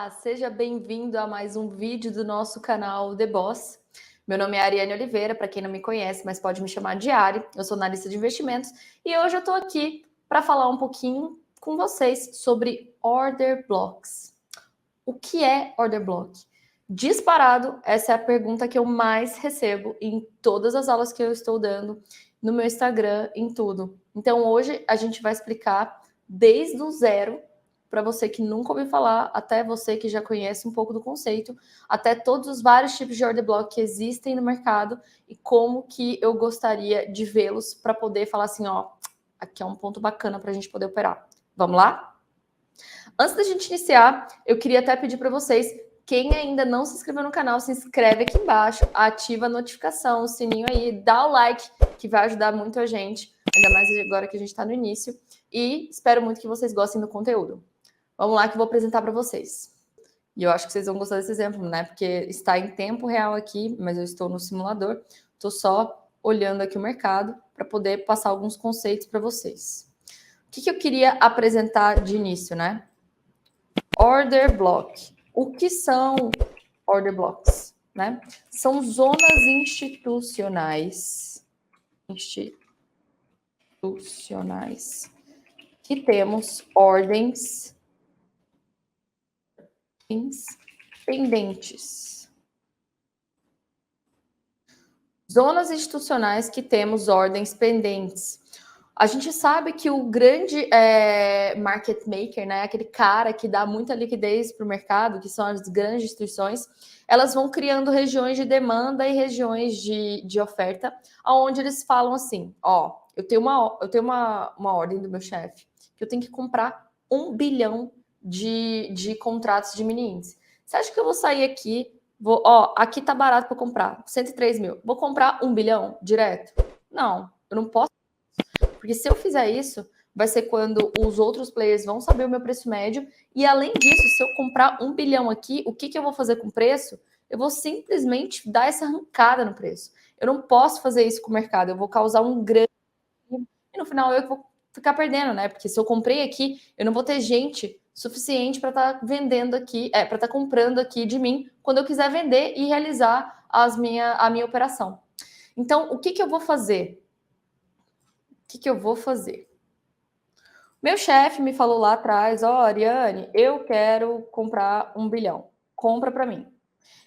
Olá, seja bem-vindo a mais um vídeo do nosso canal The Boss. Meu nome é Ariane Oliveira, para quem não me conhece, mas pode me chamar de Ari. Eu sou analista de investimentos e hoje eu estou aqui para falar um pouquinho com vocês sobre order blocks. O que é order block? Disparado, essa é a pergunta que eu mais recebo em todas as aulas que eu estou dando, no meu Instagram, em tudo. Então hoje a gente vai explicar desde o zero, para você que nunca ouviu falar, até você que já conhece um pouco do conceito, até todos os vários tipos de order block que existem no mercado e como que eu gostaria de vê-los para poder falar assim, ó, aqui é um ponto bacana para a gente poder operar. Vamos lá? Antes da gente iniciar, eu queria até pedir para vocês, quem ainda não se inscreveu no canal, se inscreve aqui embaixo, ativa a notificação, o sininho aí, dá o like, que vai ajudar muito a gente, ainda mais agora que a gente está no início, e espero muito que vocês gostem do conteúdo. Vamos lá que eu vou apresentar para vocês. E eu acho que vocês vão gostar desse exemplo, né? Porque está em tempo real aqui, mas eu estou no simulador, estou só olhando aqui o mercado para poder passar alguns conceitos para vocês. O que eu queria apresentar de início, né? Order block. O que são order blocks? Né? São zonas institucionais que temos ordens pendentes. Zonas institucionais que temos ordens pendentes. A gente sabe que o grande market maker, né, aquele cara que dá muita liquidez para o mercado, que são as grandes instituições, elas vão criando regiões de demanda e regiões de oferta, onde eles falam assim, ó, eu tenho uma ordem do meu chefe, que eu tenho que comprar 1 bilhão de contratos de mini índice. Você acha que eu vou sair aqui, aqui tá barato para comprar, 103 mil, vou comprar 1 bilhão direto? Não, eu não posso. Porque se eu fizer isso, vai ser quando os outros players vão saber o meu preço médio. E além disso, se eu comprar 1 bilhão aqui, o que eu vou fazer com o preço? Eu vou simplesmente dar essa arrancada no preço. Eu não posso fazer isso com o mercado. Eu vou causar um grande... E no final eu vou ficar perdendo, né? Porque se eu comprei aqui, eu não vou ter gente suficiente para estar vendendo aqui, para estar comprando aqui de mim quando eu quiser vender e realizar a minha operação. Então, o que eu vou fazer? O que eu vou fazer? Meu chefe me falou lá atrás, ó, Ariane, eu quero comprar 1 bilhão. Compra para mim.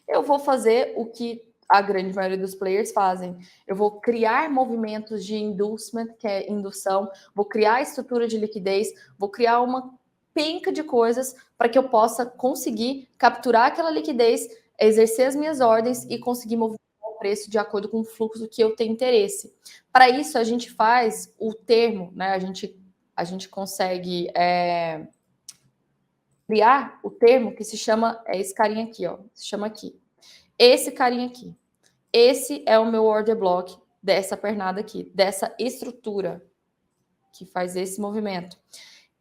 Eu vou fazer o que a grande maioria dos players fazem. Eu vou criar movimentos de inducement, que é indução, vou criar estrutura de liquidez, vou criar uma penca de coisas para que eu possa conseguir capturar aquela liquidez, exercer as minhas ordens e conseguir movimentar o preço de acordo com o fluxo que eu tenho interesse. Para isso, a gente faz o termo, né? A gente consegue criar o termo que se chama, esse carinha aqui, ó, se chama aqui. Esse carinha aqui. Esse é o meu order block dessa pernada aqui, dessa estrutura que faz esse movimento.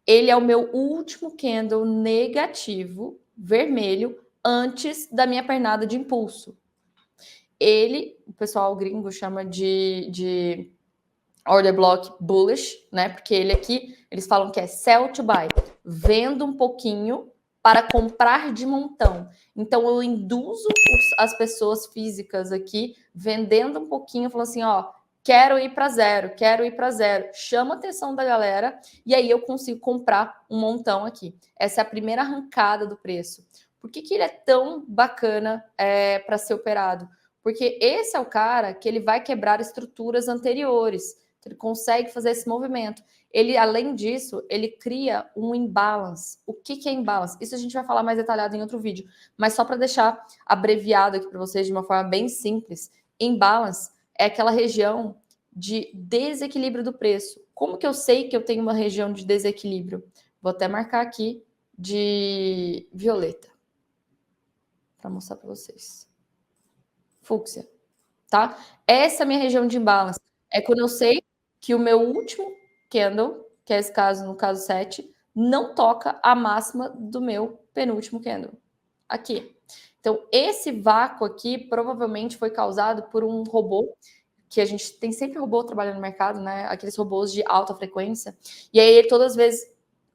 Ele é o meu último candle negativo, vermelho, antes da minha pernada de impulso. Ele, o pessoal gringo chama de order block bullish, né? Porque ele aqui, eles falam que é sell to buy. Vendo um pouquinho para comprar de montão. Então, eu induzo as pessoas físicas aqui, vendendo um pouquinho, falando assim, ó, quero ir para zero, quero ir para zero. Chama a atenção da galera e aí eu consigo comprar um montão aqui. Essa é a primeira arrancada do preço. Por que ele é tão bacana para ser operado? Porque esse é o cara que ele vai quebrar estruturas anteriores. Ele consegue fazer esse movimento. Ele, além disso, ele cria um imbalance. O que é imbalance? Isso a gente vai falar mais detalhado em outro vídeo. Mas só para deixar abreviado aqui para vocês de uma forma bem simples, imbalance é aquela região de desequilíbrio do preço. Como que eu sei que eu tenho uma região de desequilíbrio? Vou até marcar aqui de violeta para mostrar para vocês. Fúcsia, tá? Essa é a minha região de imbalance. É quando eu sei que o meu último candle, que é esse caso, no caso 7, não toca a máxima do meu penúltimo candle. Aqui. Então, esse vácuo aqui provavelmente foi causado por um robô, que a gente tem sempre robô trabalhando no mercado, né? Aqueles robôs de alta frequência. E aí, todas as vezes,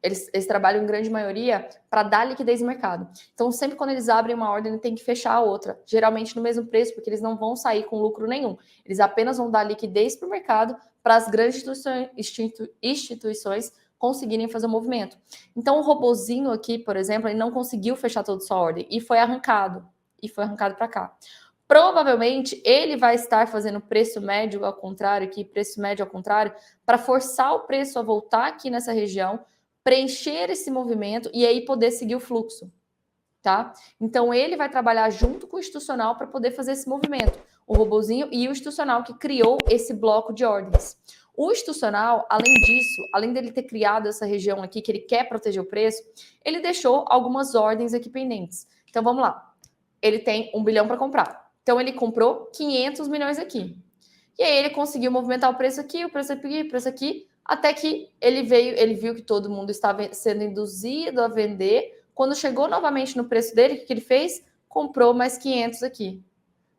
Eles trabalham em grande maioria para dar liquidez no mercado. Então, sempre quando eles abrem uma ordem, tem que fechar a outra, geralmente no mesmo preço, porque eles não vão sair com lucro nenhum. Eles apenas vão dar liquidez para o mercado para as grandes instituições conseguirem fazer o movimento. Então, o robozinho aqui, por exemplo, ele não conseguiu fechar toda a sua ordem e foi arrancado. E foi arrancado para cá. Provavelmente, ele vai estar fazendo preço médio ao contrário aqui, preço médio ao contrário, para forçar o preço a voltar aqui nessa região, preencher esse movimento e aí poder seguir o fluxo, tá? Então, ele vai trabalhar junto com o institucional para poder fazer esse movimento. O robozinho e o institucional que criou esse bloco de ordens. O institucional, além disso, além dele ter criado essa região aqui, que ele quer proteger o preço, ele deixou algumas ordens aqui pendentes. Então, vamos lá. Ele tem 1 bilhão para comprar. Então, ele comprou 500 milhões aqui. E aí, ele conseguiu movimentar o preço aqui, o preço aqui, o preço aqui, até que ele viu que todo mundo estava sendo induzido a vender. Quando chegou novamente no preço dele, o que ele fez? Comprou mais 500 aqui.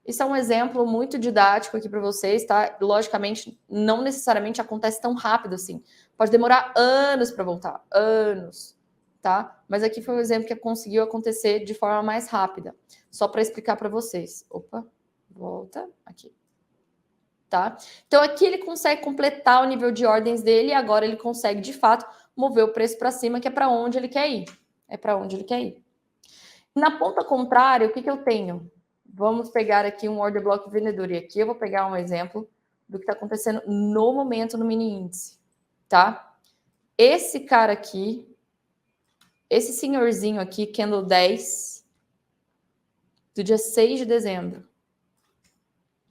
Isso é um exemplo muito didático aqui para vocês, tá? Logicamente, não necessariamente acontece tão rápido assim. Pode demorar anos para voltar, anos, tá? Mas aqui foi um exemplo que conseguiu acontecer de forma mais rápida. Só para explicar para vocês. Opa, volta aqui. Tá? Então, aqui ele consegue completar o nível de ordens dele e agora ele consegue, de fato, mover o preço para cima, que é para onde ele quer ir. É para onde ele quer ir. Na ponta contrária, o que eu tenho? Vamos pegar aqui um order block vendedor. E aqui eu vou pegar um exemplo do que está acontecendo no momento no mini índice. Tá? Esse cara aqui, esse senhorzinho aqui, candle 10, do dia 6 de dezembro.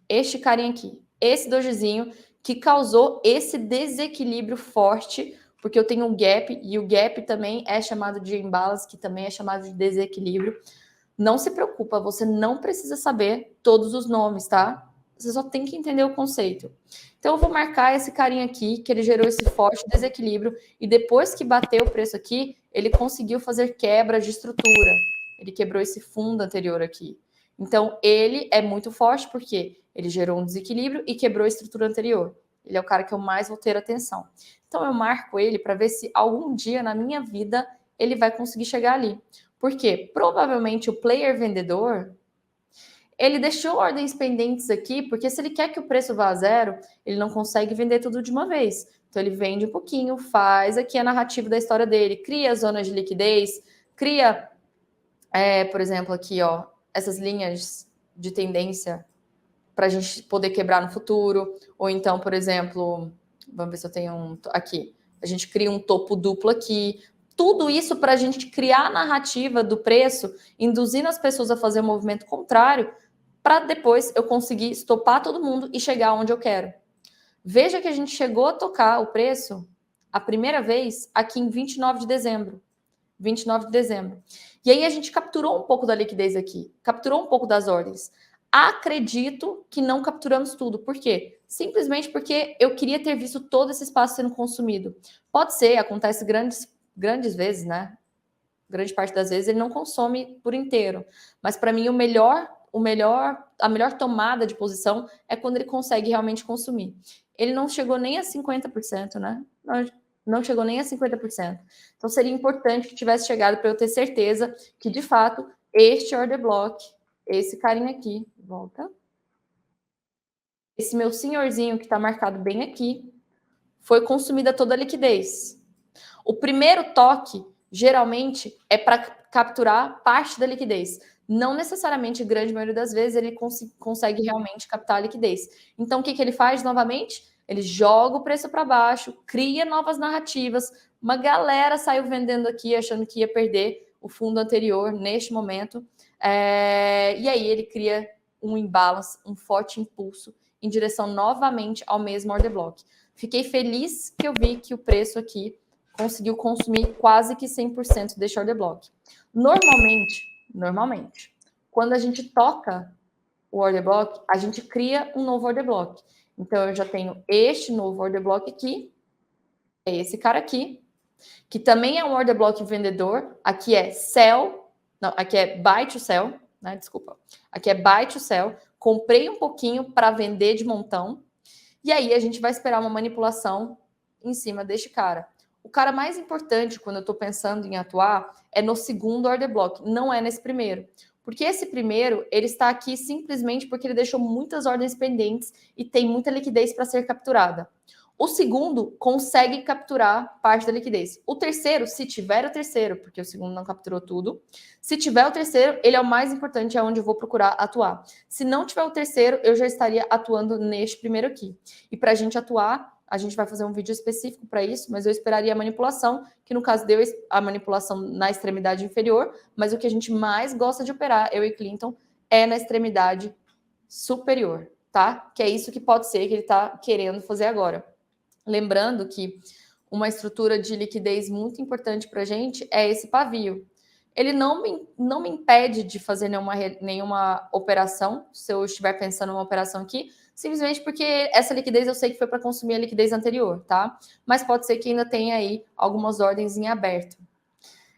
Este carinha aqui. Esse dojizinho que causou esse desequilíbrio forte, porque eu tenho um gap, e o gap também é chamado de imbalance, que também é chamado de desequilíbrio. Não se preocupa, você não precisa saber todos os nomes, tá? Você só tem que entender o conceito. Então, eu vou marcar esse carinha aqui, que ele gerou esse forte desequilíbrio, e depois que bateu o preço aqui, ele conseguiu fazer quebra de estrutura. Ele quebrou esse fundo anterior aqui. Então, ele é muito forte porque ele gerou um desequilíbrio e quebrou a estrutura anterior. Ele é o cara que eu mais vou ter atenção. Então, eu marco ele para ver se algum dia na minha vida ele vai conseguir chegar ali. Porque provavelmente o player vendedor, ele deixou ordens pendentes aqui, porque se ele quer que o preço vá a zero, ele não consegue vender tudo de uma vez. Então, ele vende um pouquinho, faz aqui a narrativa da história dele, cria zonas de liquidez, cria, por exemplo, aqui, ó, essas linhas de tendência para a gente poder quebrar no futuro. Ou então, por exemplo, vamos ver se eu tenho um aqui. A gente cria um topo duplo aqui. Tudo isso para a gente criar a narrativa do preço, induzindo as pessoas a fazer o movimento contrário, para depois eu conseguir estopar todo mundo e chegar onde eu quero. Veja que a gente chegou a tocar o preço a primeira vez aqui em 29 de dezembro. 29 de dezembro. E aí a gente capturou um pouco da liquidez aqui, capturou um pouco das ordens. Acredito que não capturamos tudo. Por quê? Simplesmente porque eu queria ter visto todo esse espaço sendo consumido. Pode ser, acontece grandes vezes, né? Grande parte das vezes ele não consome por inteiro. Mas para mim a melhor tomada de posição é quando ele consegue realmente consumir. Ele não chegou nem a 50%, né? Não chegou nem a 50%. Então seria importante que tivesse chegado para eu ter certeza que, de fato, este order block, esse carinha aqui, volta. Esse meu senhorzinho que está marcado bem aqui, foi consumida toda a liquidez. O primeiro toque, geralmente, é para capturar parte da liquidez. Não necessariamente, grande maioria das vezes, ele consegue realmente captar a liquidez. Então, o que ele faz novamente? Ele joga o preço para baixo, cria novas narrativas. Uma galera saiu vendendo aqui, achando que ia perder o fundo anterior neste momento. E aí ele cria um imbalance, um forte impulso em direção novamente ao mesmo order block. Fiquei feliz que eu vi que o preço aqui conseguiu consumir quase que 100% deste order block. Normalmente, quando a gente toca o order block, a gente cria um novo order block. Então, eu já tenho este novo order block aqui, é esse cara aqui, que também é um order block vendedor. Aqui é sell, não, aqui é buy to sell, né? Desculpa. Aqui é buy to sell. Comprei um pouquinho para vender de montão. E aí a gente vai esperar uma manipulação em cima deste cara. O cara mais importante quando eu estou pensando em atuar é no segundo order block, não é nesse primeiro. Porque esse primeiro, ele está aqui simplesmente porque ele deixou muitas ordens pendentes e tem muita liquidez para ser capturada. O segundo consegue capturar parte da liquidez. O terceiro, se tiver o terceiro, porque o segundo não capturou tudo, se tiver o terceiro, ele é o mais importante, é onde eu vou procurar atuar. Se não tiver o terceiro, eu já estaria atuando neste primeiro aqui. E para a gente atuar, a gente vai fazer um vídeo específico para isso, mas eu esperaria a manipulação, que no caso deu a manipulação na extremidade inferior, mas o que a gente mais gosta de operar, eu e Clinton, é na extremidade superior, tá? Que é isso que pode ser que ele está querendo fazer agora. Lembrando que uma estrutura de liquidez muito importante para a gente é esse pavio. Ele não me impede de fazer nenhuma operação, se eu estiver pensando numa operação aqui, simplesmente porque essa liquidez eu sei que foi para consumir a liquidez anterior, tá? Mas pode ser que ainda tenha aí algumas ordens em aberto.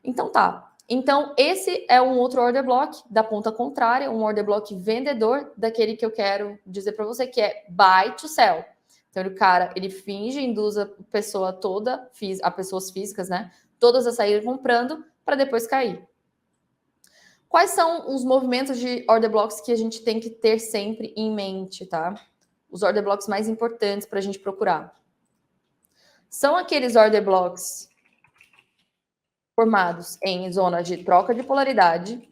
Então tá. Então esse é um outro order block da ponta contrária, um order block vendedor daquele que eu quero dizer para você que é buy to sell. Então o cara, ele finge, induz a pessoa toda, a pessoas físicas, né? Todas a saírem comprando para depois cair. Quais são os movimentos de order blocks que a gente tem que ter sempre em mente, tá? Os order blocks mais importantes para a gente procurar. São aqueles order blocks formados em zonas de troca de polaridade,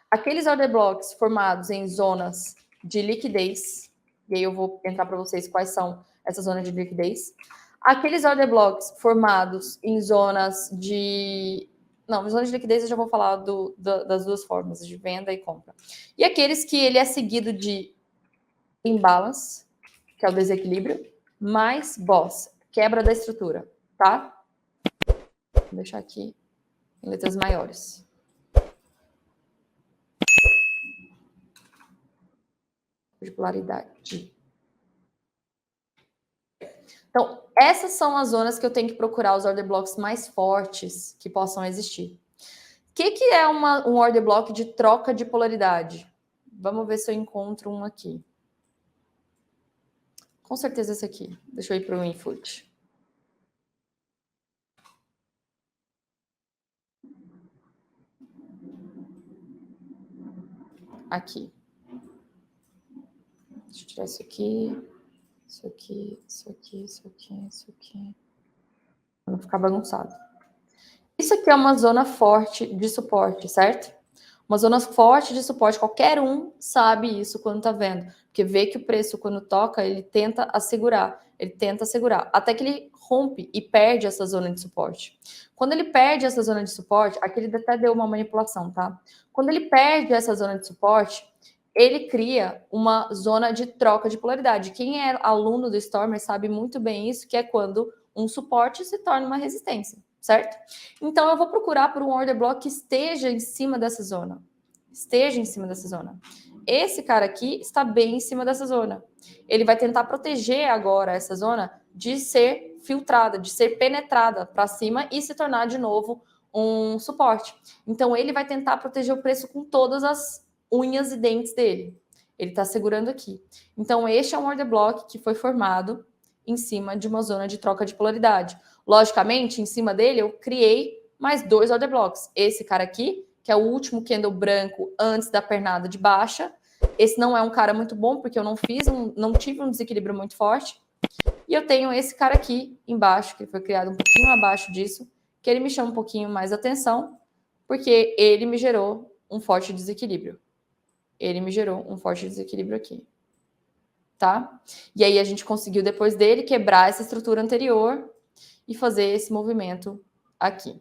aqueles order blocks formados em zonas de liquidez, e aí eu vou entrar para vocês quais são essas zonas de liquidez, aqueles order blocks formados em zonas de... Não, zonas de liquidez eu já vou falar das duas formas, de venda e compra. E aqueles que ele é seguido de imbalance, que é o desequilíbrio, mais boss, quebra da estrutura, tá? Vou deixar aqui em letras maiores. De polaridade. Então, essas são as zonas que eu tenho que procurar os order blocks mais fortes que possam existir. O que é um order block de troca de polaridade? Vamos ver se eu encontro um aqui. Com certeza esse aqui. Deixa eu ir para o input. Aqui. Deixa eu tirar isso aqui. Isso aqui, isso aqui, isso aqui, isso aqui. Para não ficar bagunçado. Isso aqui é uma zona forte de suporte, certo? Uma zona forte de suporte, qualquer um sabe isso quando tá vendo. Porque vê que o preço, quando toca, ele tenta assegurar. Até que ele rompe e perde essa zona de suporte. Quando ele perde essa zona de suporte, aqui ele até deu uma manipulação, tá? Quando ele perde essa zona de suporte, ele cria uma zona de troca de polaridade. Quem é aluno do Stormer sabe muito bem isso, que é quando um suporte se torna uma resistência, certo? Então eu vou procurar por um order block que esteja em cima dessa zona. Esteja em cima dessa zona. Esse cara aqui está bem em cima dessa zona. Ele vai tentar proteger agora essa zona de ser filtrada, de ser penetrada para cima e se tornar de novo um suporte. Então ele vai tentar proteger o preço com todas as unhas e dentes dele. Ele está segurando aqui. Então este é um order block que foi formado em cima de uma zona de troca de polaridade. Logicamente, em cima dele, eu criei mais dois order blocks. Esse cara aqui, que é o último candle branco antes da pernada de baixa. Esse não é um cara muito bom, porque eu não tive um desequilíbrio muito forte. E eu tenho esse cara aqui embaixo, que foi criado um pouquinho abaixo disso, que ele me chama um pouquinho mais atenção, porque ele me gerou um forte desequilíbrio. Ele me gerou um forte desequilíbrio aqui. Tá? E aí a gente conseguiu, depois dele, quebrar essa estrutura anterior e fazer esse movimento aqui.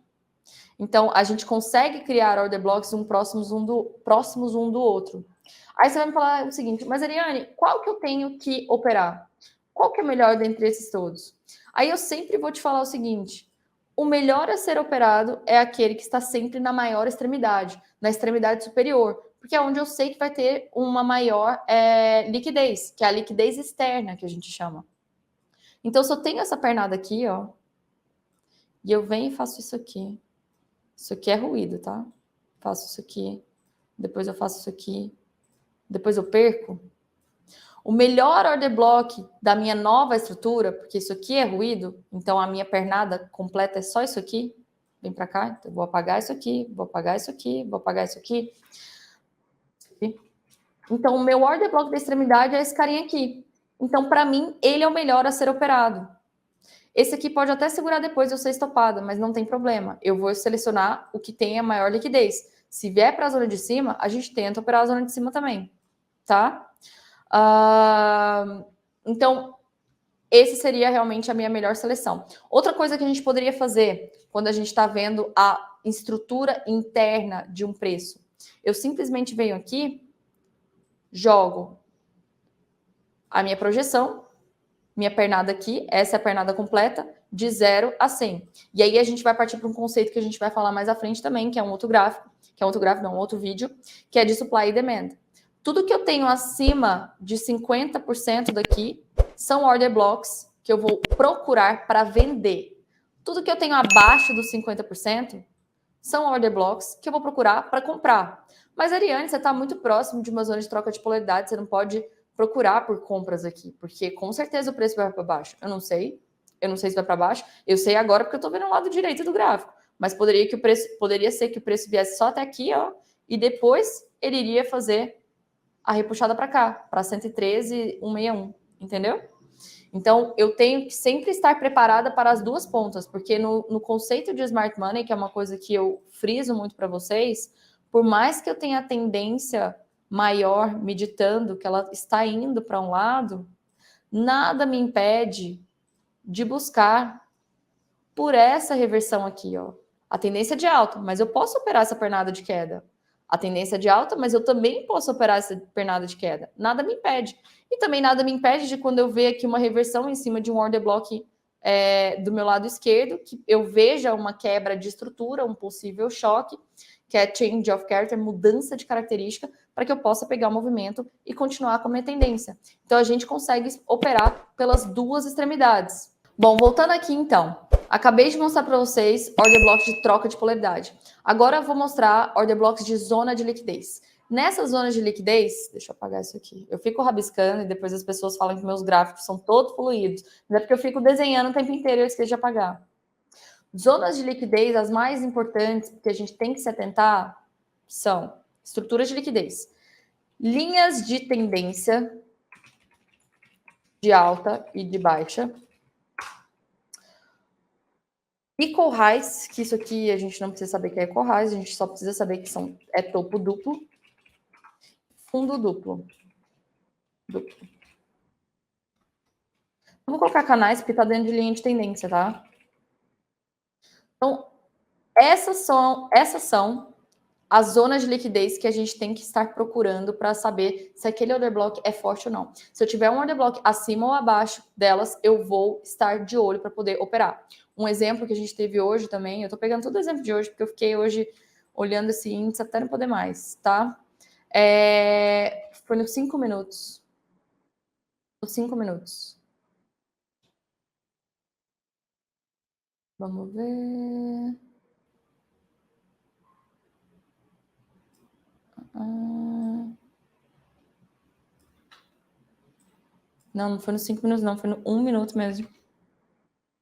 Então, a gente consegue criar order blocks próximos um do outro. Aí você vai me falar o seguinte, mas Ariane, qual que eu tenho que operar? Qual que é o melhor dentre esses todos? Aí eu sempre vou te falar o seguinte, o melhor a ser operado é aquele que está sempre na maior extremidade, na extremidade superior, porque é onde eu sei que vai ter uma maior liquidez, que é a liquidez externa, que a gente chama. Então, se eu tenho essa pernada aqui, ó, e eu venho e faço isso aqui. Isso aqui é ruído, tá? Faço isso aqui, depois eu faço isso aqui, depois eu perco. O melhor order block da minha nova estrutura, porque isso aqui é ruído, então a minha pernada completa é só isso aqui. Vem para cá, então vou apagar isso aqui, vou apagar isso aqui, vou apagar isso aqui. Então, o meu order block da extremidade é esse carinha aqui. Então, para mim, ele é o melhor a ser operado. Esse aqui pode até segurar depois de eu ser estopada, mas não tem problema. Eu vou selecionar o que tem a maior liquidez. Se vier para a zona de cima, a gente tenta operar a zona de cima também, tá? Então, esse seria realmente a minha melhor seleção. Outra coisa que a gente poderia fazer quando a gente está vendo a estrutura interna de um preço. Eu simplesmente venho aqui, jogo a minha projeção, minha pernada aqui, essa é a pernada completa, de 0 a 100. E aí a gente vai partir para um conceito que a gente vai falar mais à frente também, que é um outro gráfico, um outro vídeo, que é de supply e demand. Tudo que eu tenho acima de 50% daqui são order blocks que eu vou procurar para vender. Tudo que eu tenho abaixo dos 50% são order blocks que eu vou procurar para comprar. Mas, Ariane, você está muito próximo de uma zona de troca de polaridade, você não pode procurar por compras aqui, porque com certeza o preço vai para baixo. Eu não sei se vai para baixo. Eu sei agora porque eu estou vendo o lado direito do gráfico. Mas poderia ser que o preço viesse só até aqui, ó, e depois ele iria fazer a repuxada para cá, para 113,161, entendeu? Então, eu tenho que sempre estar preparada para as duas pontas, porque no conceito de smart money, que é uma coisa que eu friso muito para vocês, por mais que eu tenha a tendência maior meditando que ela está indo para um lado, nada me impede de buscar por essa reversão aqui, ó. A tendência de alta, mas eu posso operar essa pernada de queda. A tendência de alta, mas eu também posso operar essa pernada de queda. Nada me impede. E também nada me impede de quando eu ver aqui uma reversão em cima de um order block do meu lado esquerdo, que eu veja uma quebra de estrutura, um possível choque, que é change of character, mudança de característica, para que eu possa pegar o movimento e continuar com a minha tendência. Então, a gente consegue operar pelas duas extremidades. Bom, voltando aqui então, acabei de mostrar para vocês order blocks de troca de polaridade. Agora eu vou mostrar order blocks de zona de liquidez. Nessas zonas de liquidez, deixa eu apagar isso aqui. Eu fico rabiscando e depois as pessoas falam que meus gráficos são todos fluidos. Mas é porque eu fico desenhando o tempo inteiro e eu esqueço de apagar. Zonas de liquidez, as mais importantes que a gente tem que se atentar são estruturas de liquidez, linhas de tendência de alta e de baixa, equal highs, que isso aqui a gente não precisa saber que é equal highs, a gente só precisa saber que é topo duplo, fundo duplo. Eu vou colocar canais porque está dentro de linha de tendência, tá? Então, essas são as zonas de liquidez que a gente tem que estar procurando para saber se aquele order block é forte ou não. Se eu tiver um order block acima ou abaixo delas, eu vou estar de olho para poder operar. Um exemplo que a gente teve hoje também, eu tô pegando todo o exemplo de hoje, porque eu fiquei hoje olhando esse índice até não poder mais, tá? Foi nos 5 minutos. Nos 5 minutos. Vamos ver. Não foi nos 5 minutos, não. Foi no 1 minuto mesmo.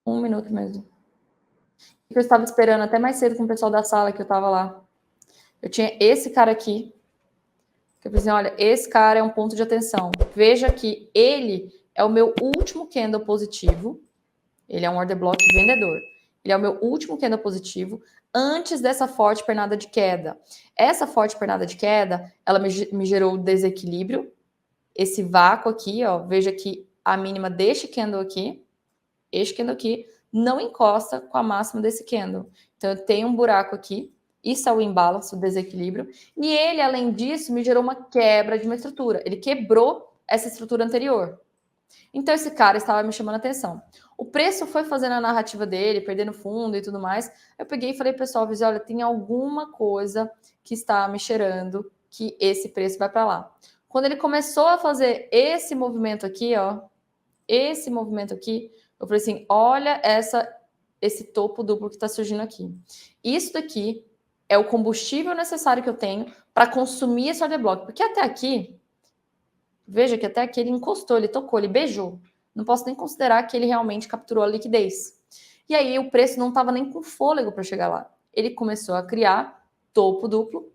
1 minuto mesmo. Eu estava esperando até mais cedo com o pessoal da sala que eu estava lá. Eu tinha esse cara aqui. Que eu falei assim, olha, esse cara é um ponto de atenção. Veja que ele é o meu último candle positivo. Ele é um order block vendedor. Ele é o meu último candle positivo antes dessa forte pernada de queda. Essa forte pernada de queda, ela me gerou desequilíbrio. Esse vácuo aqui, ó, veja que a mínima deste candle aqui, este candle aqui, não encosta com a máxima desse candle. Então, eu tenho um buraco aqui. Isso é o imbalance, o desequilíbrio. E ele, além disso, me gerou uma quebra de uma estrutura. Ele quebrou essa estrutura anterior. Então, esse cara estava me chamando a atenção. O preço foi fazendo a narrativa dele, perdendo fundo e tudo mais. Eu peguei e falei, pessoal, olha, tem alguma coisa que está me cheirando que esse preço vai para lá. Quando ele começou a fazer esse movimento aqui, ó, esse movimento aqui, eu falei assim, olha esse topo duplo que está surgindo aqui. Isso daqui é o combustível necessário que eu tenho para consumir esse order block. Porque até aqui, Veja que até aqui ele encostou, ele tocou, ele beijou. Não posso nem considerar que ele realmente capturou a liquidez. E aí o preço não estava nem com fôlego para chegar lá. Ele começou a criar topo duplo,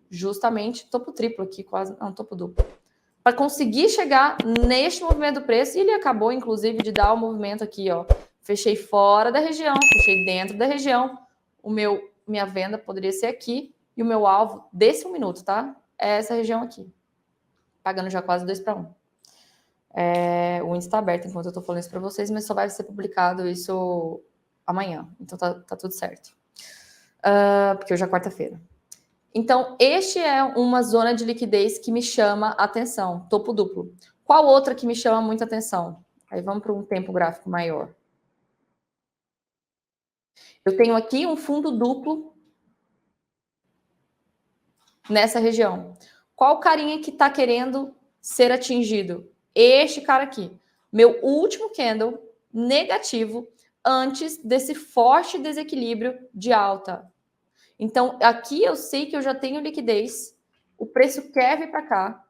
justamente topo triplo aqui, quase, não, topo duplo. Para conseguir chegar neste movimento do preço, e ele acabou, inclusive, de dar o movimento aqui, ó. Fechei fora da região, fechei dentro da região. Minha venda poderia ser aqui, e o meu alvo desse 1 minuto, tá? É essa região aqui. Pagando já quase 2 para 1. O índice está aberto enquanto eu estou falando isso para vocês, mas só vai ser publicado isso amanhã. Então tá tudo certo. Porque hoje é quarta-feira. Então, este é uma zona de liquidez que me chama a atenção, topo duplo. Qual outra que me chama muita atenção? Aí vamos para um tempo gráfico maior. Eu tenho aqui um fundo duplo nessa região. Qual carinha que está querendo ser atingido? Este cara aqui. Meu último candle negativo antes desse forte desequilíbrio de alta. Então, aqui eu sei que eu já tenho liquidez, o preço quer vir para cá,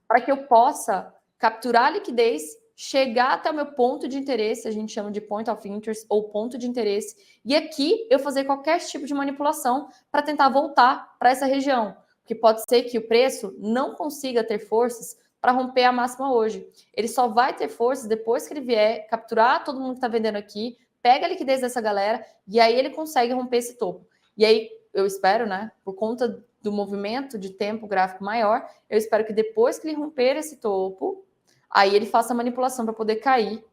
para que eu possa capturar a liquidez, chegar até o meu ponto de interesse, a gente chama de point of interest ou ponto de interesse, e aqui eu fazer qualquer tipo de manipulação para tentar voltar para essa região, porque pode ser que o preço não consiga ter forças para romper a máxima hoje. Ele só vai ter forças depois que ele vier capturar todo mundo que está vendendo aqui, pega a liquidez dessa galera e aí ele consegue romper esse topo. E aí eu espero, né, por conta do movimento de tempo gráfico maior, eu espero que depois que ele romper esse topo, aí ele faça a manipulação para poder cair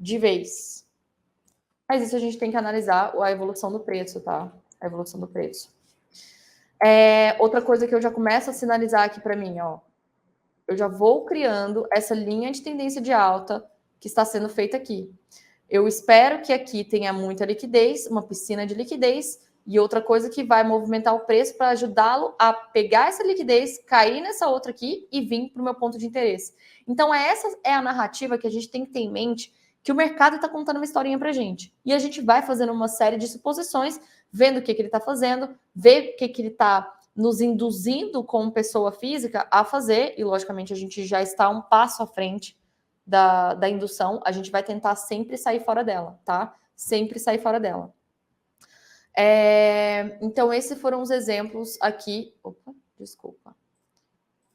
de vez. Mas isso a gente tem que analisar a evolução do preço, tá? A evolução do preço. Outra coisa que eu já começo a sinalizar aqui para mim, ó. Eu já vou criando essa linha de tendência de alta que está sendo feita aqui. Eu espero que aqui tenha muita liquidez, uma piscina de liquidez, e outra coisa que vai movimentar o preço para ajudá-lo a pegar essa liquidez, cair nessa outra aqui e vir para o meu ponto de interesse. Então, essa é a narrativa que a gente tem que ter em mente, que o mercado está contando uma historinha para a gente. E a gente vai fazendo uma série de suposições, vendo o que ele está fazendo, ver o que ele está nos induzindo como pessoa física a fazer, e logicamente a gente já está um passo à frente da indução, a gente vai tentar sempre sair fora dela, tá? Sempre sair fora dela. Então, esses foram os exemplos aqui,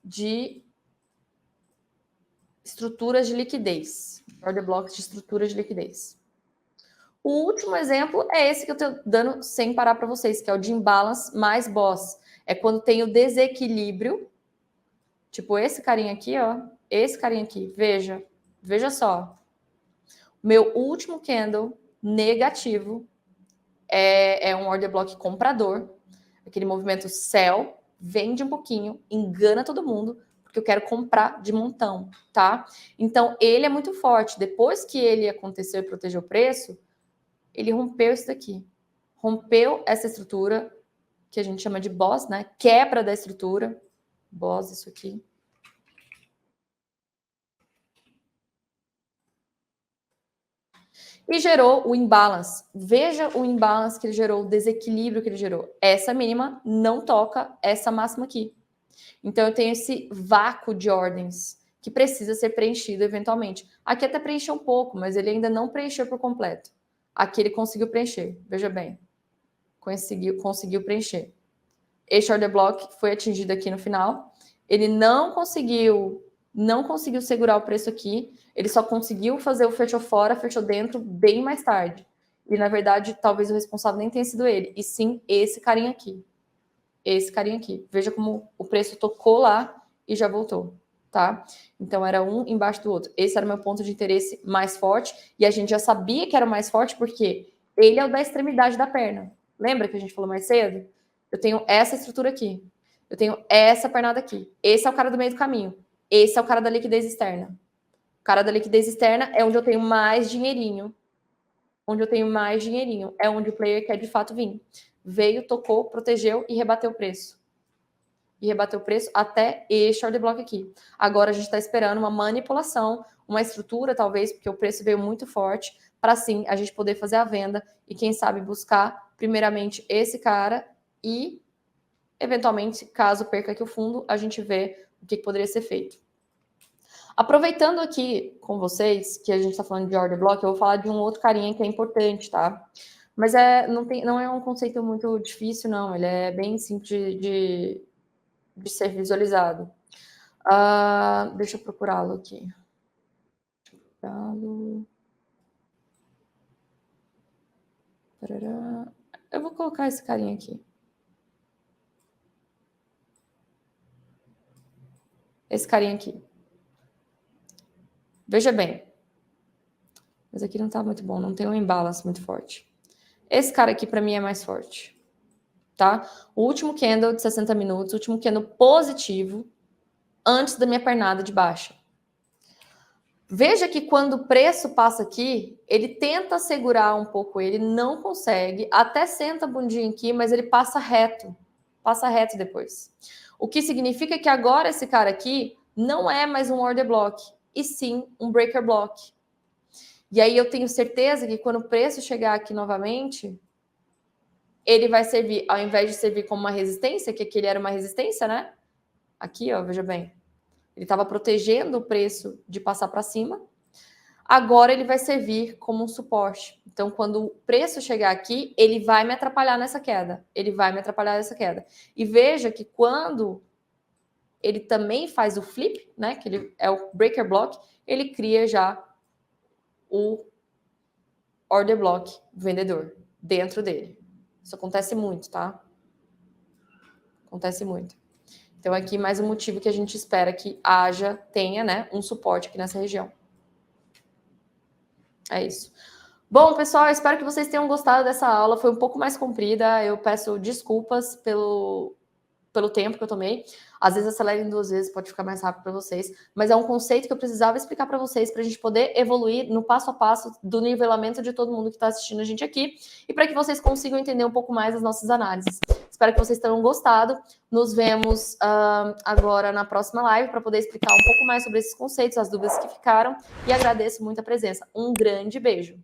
de estruturas de liquidez, order blocks de estruturas de liquidez. O último exemplo é esse que eu estou dando sem parar para vocês, que é o de imbalance mais boss. É quando tem o desequilíbrio, tipo esse carinha aqui, ó, esse carinha aqui, veja só. Meu último candle negativo é um order block comprador, aquele movimento sell, vende um pouquinho, engana todo mundo, porque eu quero comprar de montão, tá? Então, ele é muito forte. Depois que ele aconteceu e protegeu o preço, ele rompeu isso daqui. Rompeu essa estrutura, que a gente chama de boss, né? Quebra da estrutura. Boss, isso aqui. E gerou o imbalance. Veja o imbalance que ele gerou, o desequilíbrio que ele gerou. Essa mínima não toca essa máxima aqui. Então, eu tenho esse vácuo de ordens que precisa ser preenchido eventualmente. Aqui até preencheu um pouco, mas ele ainda não preencheu por completo. Aqui ele conseguiu preencher, veja bem. Conseguiu preencher. Este order block foi atingido aqui no final. Ele não conseguiu segurar o preço aqui. Ele só conseguiu fazer o fechou fora, fechou dentro bem mais tarde. E, na verdade, talvez o responsável nem tenha sido ele, e sim esse carinha aqui. Esse carinha aqui. Veja como o preço tocou lá e já voltou, tá? Então, era um embaixo do outro. Esse era o meu ponto de interesse mais forte, e a gente já sabia que era o mais forte porque ele é o da extremidade da perna. Lembra que a gente falou mais cedo? Eu tenho essa estrutura aqui. Eu tenho essa pernada aqui. Esse é o cara do meio do caminho. Esse é o cara da liquidez externa. O cara da liquidez externa é onde eu tenho mais dinheirinho. Onde eu tenho mais dinheirinho. É onde o player quer de fato vir. Veio, tocou, protegeu e rebateu o preço. E rebateu o preço até este order block aqui. Agora a gente está esperando uma manipulação, uma estrutura, talvez, porque o preço veio muito forte, para sim a gente poder fazer a venda e, quem sabe, buscar primeiramente esse cara e, eventualmente, caso perca aqui o fundo, a gente vê O que poderia ser feito? Aproveitando aqui com vocês, que a gente está falando de order block, eu vou falar de um outro carinha que é importante, tá? Mas não é um conceito muito difícil, não. Ele é bem simples de ser visualizado. Deixa eu procurá-lo aqui. Eu vou colocar esse carinha aqui. Esse carinha aqui. Veja bem. Mas aqui não tá muito bom, não tem um imbalance muito forte. Esse cara aqui, para mim, é mais forte. Tá? O último candle de 60 minutos, o último candle positivo, antes da minha pernada de baixa. Veja que quando o preço passa aqui, ele tenta segurar um pouco, ele não consegue, até senta a bundinha aqui, mas ele passa reto depois. O que significa que agora esse cara aqui não é mais um order block, e sim um breaker block. E aí eu tenho certeza que quando o preço chegar aqui novamente, ele vai servir, ao invés de servir como uma resistência, que aqui ele era uma resistência, né? Aqui, ó, veja bem. Ele estava protegendo o preço de passar para cima. Agora ele vai servir como um suporte. Então, quando o preço chegar aqui, ele vai me atrapalhar nessa queda. E veja que quando ele também faz o flip, né? Que ele é o breaker block, ele cria já o order block vendedor dentro dele. Isso acontece muito, tá? Acontece muito. Então, aqui mais um motivo que a gente espera que tenha, né, um suporte aqui nessa região. É isso. Bom, pessoal, eu espero que vocês tenham gostado dessa aula. Foi um pouco mais comprida. Eu peço desculpas pelo tempo que eu tomei. Às vezes acelera em 2 vezes, pode ficar mais rápido para vocês. Mas é um conceito que eu precisava explicar para vocês, para a gente poder evoluir no passo a passo do nivelamento de todo mundo que está assistindo a gente aqui. E para que vocês consigam entender um pouco mais as nossas análises. Espero que vocês tenham gostado. Nos vemos agora na próxima live para poder explicar um pouco mais sobre esses conceitos, as dúvidas que ficaram. E agradeço muito a presença. Um grande beijo.